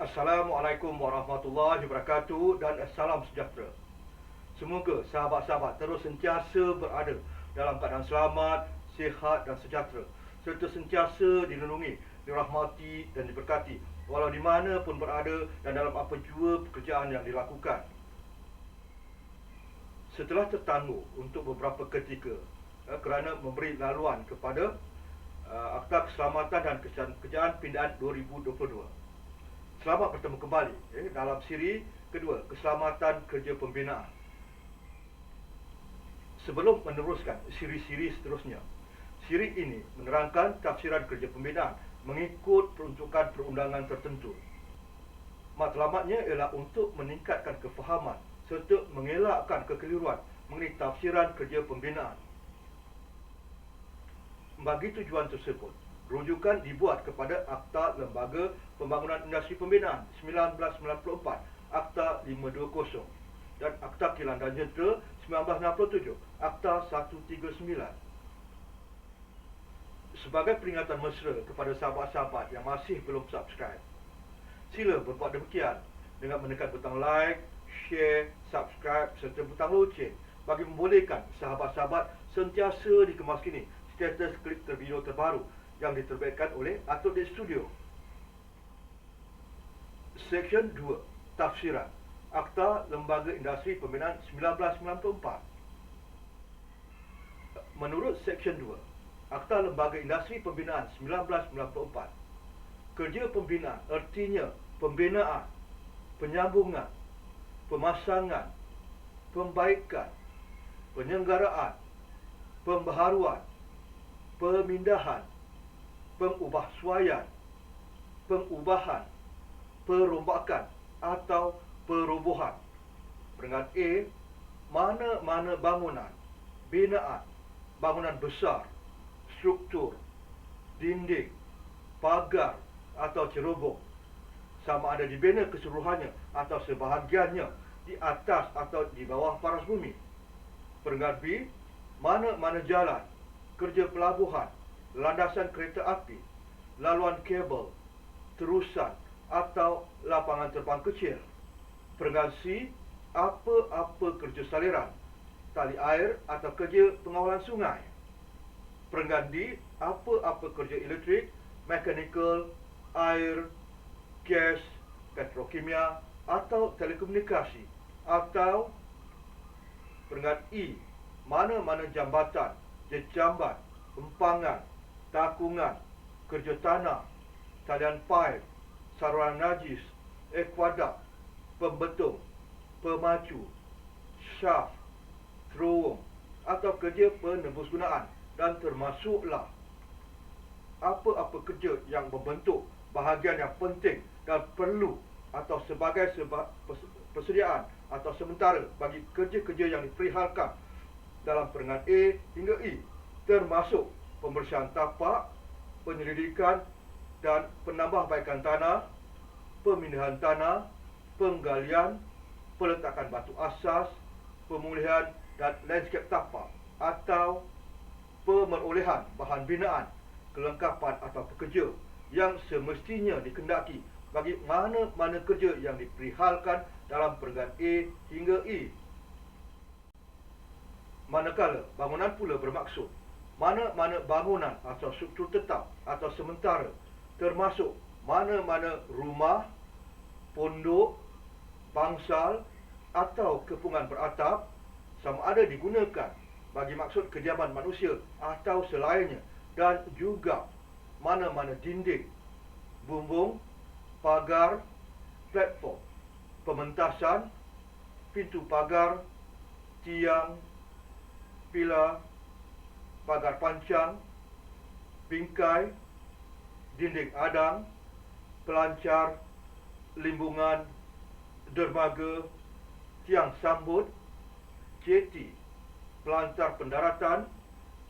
Assalamualaikum warahmatullahi wabarakatuh dan salam sejahtera. Semoga sahabat-sahabat terus sentiasa berada dalam keadaan selamat, sihat dan sejahtera, serta sentiasa dilindungi, dirahmati dan diberkati walau di mana pun berada dan dalam apa jua pekerjaan yang dilakukan. Setelah tertangguh untuk beberapa ketika kerana memberi laluan kepada Akta Keselamatan dan Kerjaan Pindaan 2022. Selamat bertemu kembali dalam siri kedua, Keselamatan Kerja Pembinaan. Sebelum meneruskan siri-siri seterusnya, siri ini menerangkan tafsiran kerja pembinaan mengikut peruntukan perundangan tertentu. Matlamatnya ialah untuk meningkatkan kefahaman serta mengelakkan kekeliruan mengenai tafsiran kerja pembinaan. Bagi tujuan tersebut, rujukan dibuat kepada Akta Lembaga Pembangunan Industri Pembinaan 1994, Akta 520 dan Akta Kilang dan Jentera 1967, Akta 139. Sebagai peringatan mesra kepada sahabat-sahabat yang masih belum subscribe, sila berbuat demikian dengan menekan butang like, share, subscribe serta butang loceng bagi membolehkan sahabat-sahabat sentiasa dikemaskini status klip tervideo terbaru yang diterbitkan oleh Atodate Studio. Seksyen 2, Tafsiran Akta Lembaga Industri Pembinaan 1994. Menurut Seksyen 2, Akta Lembaga Industri Pembinaan 1994, kerja pembinaan artinya pembinaan, penyambungan, pemasangan, pembaikan, penyelenggaraan, pembaharuan, pemindahan, pengubahsuaian, pengubahan, perombakan atau perobohan. Peringkat A, mana-mana bangunan, binaan, bangunan besar, struktur, dinding, pagar atau cerobong, sama ada dibina keseluruhannya atau sebahagiannya di atas atau di bawah paras bumi. Peringkat B, mana-mana jalan, kerja pelabuhan, landasan kereta api, laluan kabel, terusan atau lapangan terbang kecil. Peringkat C, apa-apa kerja saliran, tali air atau kerja pengawalan sungai. Peringkat D, apa-apa kerja elektrik, mekanikal, air, gas, petrokimia atau telekomunikasi. Atau peringkat E, mana-mana jambatan, jejamban, empangan, takungan, kerja tanah, talian paip, saluran najis, ekuadak, pembetung, pemacu, syaf, terowong atau kerja penembus gunaan, dan termasuklah apa-apa kerja yang membentuk bahagian yang penting dan perlu atau sebagai persediaan atau sementara bagi kerja-kerja yang diperihalkan dalam peringkat A hingga E, termasuk pembersihan tapak, penyelidikan dan penambahbaikan tanah, pemindahan tanah, penggalian, peletakan batu asas, pemulihan dan landscape tapak atau pemerolehan bahan binaan, kelengkapan atau pekerja yang semestinya dikendaki bagi mana-mana kerja yang diperihalkan dalam peringkat A hingga E. Manakala bangunan pula bermaksud mana-mana bangunan atau struktur tetap atau sementara, termasuk mana-mana rumah, pondok, bangsal atau kepungan beratap, sama ada digunakan bagi maksud kediaman manusia atau selainnya, dan juga mana-mana dinding, bumbung, pagar, platform, pementasan, pintu pagar, tiang, pilar, pagar pancang, bingkai, dinding adang, pelancar, limbungan, dermaga, tiang sambut, jeti, pelantar pendaratan,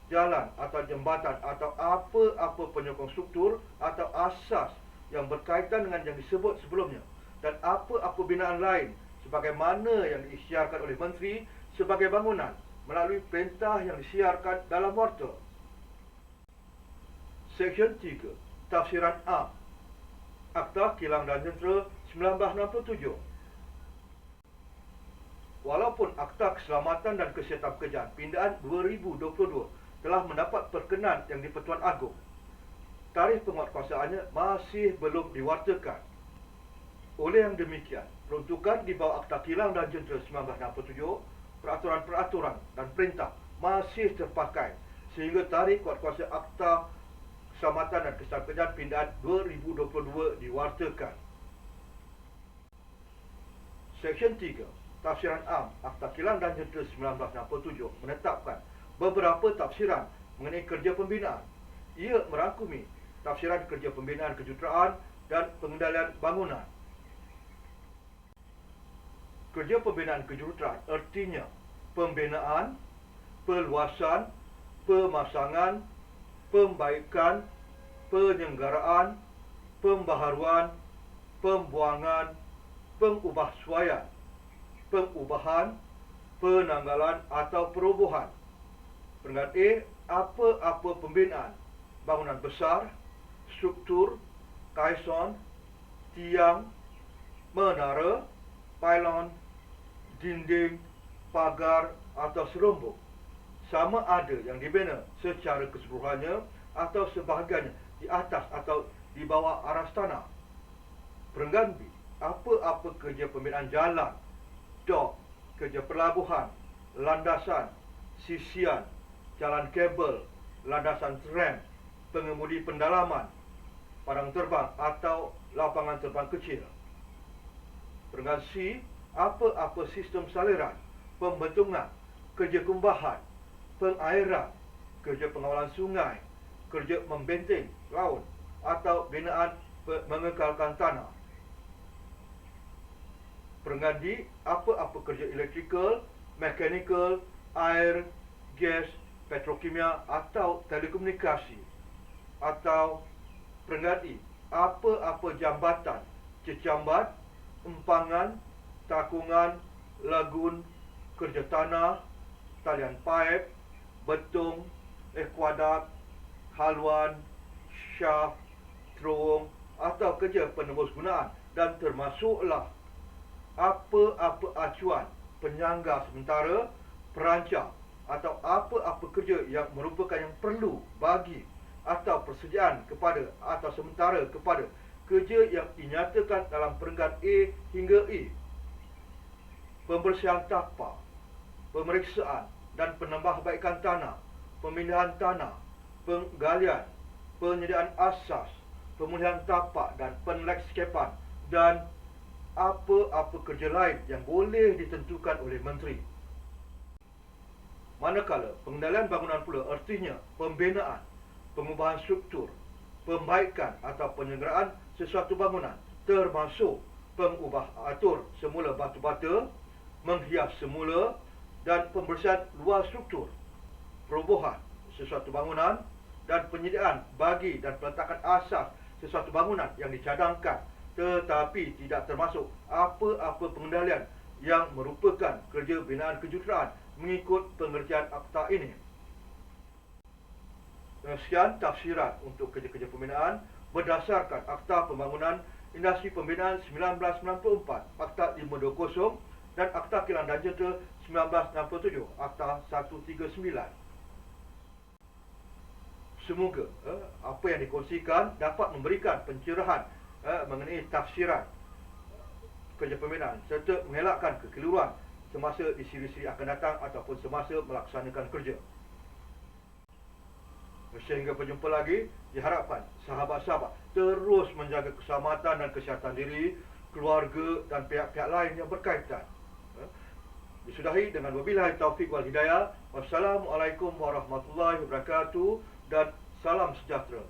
jalan atau jambatan atau apa-apa penyokong struktur atau asas yang berkaitan dengan yang disebut sebelumnya, dan apa-apa binaan lain sebagaimana yang diisytiharkan oleh Menteri sebagai bangunan melalui perintah yang disiarkan dalam warta. Seksyen 3, Tafsiran A. Akta Kilang dan Jentera 1967. Walaupun Akta Keselamatan dan Kesihatan Pekerjaan Pindaan 2022 telah mendapat perkenan yang di-Pertuan Agong, tarikh penguatkuasaannya masih belum diwartakan. Oleh yang demikian, peruntukan di bawah Akta Kilang dan Jentera 1967, peraturan-peraturan dan perintah masih terpakai sehingga tarikh kuatkuasa Akta Keselamatan dan Kesihatan Pekerjaan Pindaan 2022 diwartakan. Seksyen 3, Tafsiran Am Akta Kilang dan Jentera 1967 menetapkan beberapa tafsiran mengenai kerja pembinaan. Ia merangkumi tafsiran kerja pembinaan kejuruteraan dan pengendalian bangunan. Kerja pembinaan kejuruteraan artinya pembinaan, perluasan, pemasangan, pembaikan, penyelenggaraan, pembaharuan, pembuangan, pengubahsuaian, pengubahan, penanggalan atau perobohan. Peringkat A, apa-apa pembinaan bangunan besar, struktur, kaison, tiang, menara, pylon, dinding, pagar atau serumbuk, sama ada yang dibina secara keseluruhannya atau sebahagiannya di atas atau di bawah aras tanah. Peringkat B, apa-apa kerja pembinaan jalan, dok, kerja pelabuhan, landasan, sisian, jalan kabel, landasan tram, pengemudi pendalaman, padang terbang atau lapangan terbang kecil. Peringkat C, apa-apa sistem saliran, pembentungan, kerja kumbahan, pengairan, kerja pengawalan sungai, kerja membenteng laut atau binaan mengekalkan tanah. Peringkat D, apa-apa kerja elektrikal, mekanikal, air, gas, petrokimia atau telekomunikasi. Atau peringkat E, apa-apa jambatan, cecambat, empangan, takungan, lagun, kerja tanah, talian paip, betung, ekuadak, haluan, syaf, terowong atau kerja penembus gunaan, dan termasuklah apa-apa acuan, penyangga sementara, perancang atau apa-apa kerja yang merupakan yang perlu bagi atau persediaan kepada atau sementara kepada kerja yang dinyatakan dalam peringkat A hingga E. Pembersihan tapak, pemeriksaan dan penambahbaikan tanah, pemindahan tanah, penggalian, penyediaan asas, pemulihan tapak dan penlandscapan, dan apa-apa kerja lain yang boleh ditentukan oleh menteri. Manakala pengendalian bangunan pula artinya pembinaan, pengubahan struktur, pembaikan atau penyelenggaraan sesuatu bangunan, termasuk pengubah atur semula batu bata, menghias semula, dan pembersihan luar struktur, perobohan sesuatu bangunan, dan penyediaan bagi dan peletakan asas sesuatu bangunan yang dicadangkan, tetapi tidak termasuk apa-apa pengendalian yang merupakan kerja binaan kejuruteraan mengikut pengertian akta ini. Sekian tafsiran untuk kerja-kerja pembinaan berdasarkan Akta Pembangunan Industri Pembinaan 1994, Akta 520, dan Akta Kilang dan Jentera 1967, Akta 139. Semoga apa yang dikongsikan dapat memberikan pencerahan mengenai tafsiran kerja pembinaan serta mengelakkan kekeliruan semasa di siri-siri akan datang ataupun semasa melaksanakan kerja. Sehingga berjumpa lagi, diharapkan sahabat-sahabat terus menjaga keselamatan dan kesihatan diri, keluarga dan pihak-pihak lain yang berkaitan. Disudahi dengan wabillahi taufiq wal hidayah. Wassalamualaikum warahmatullahi wabarakatuh dan salam sejahtera.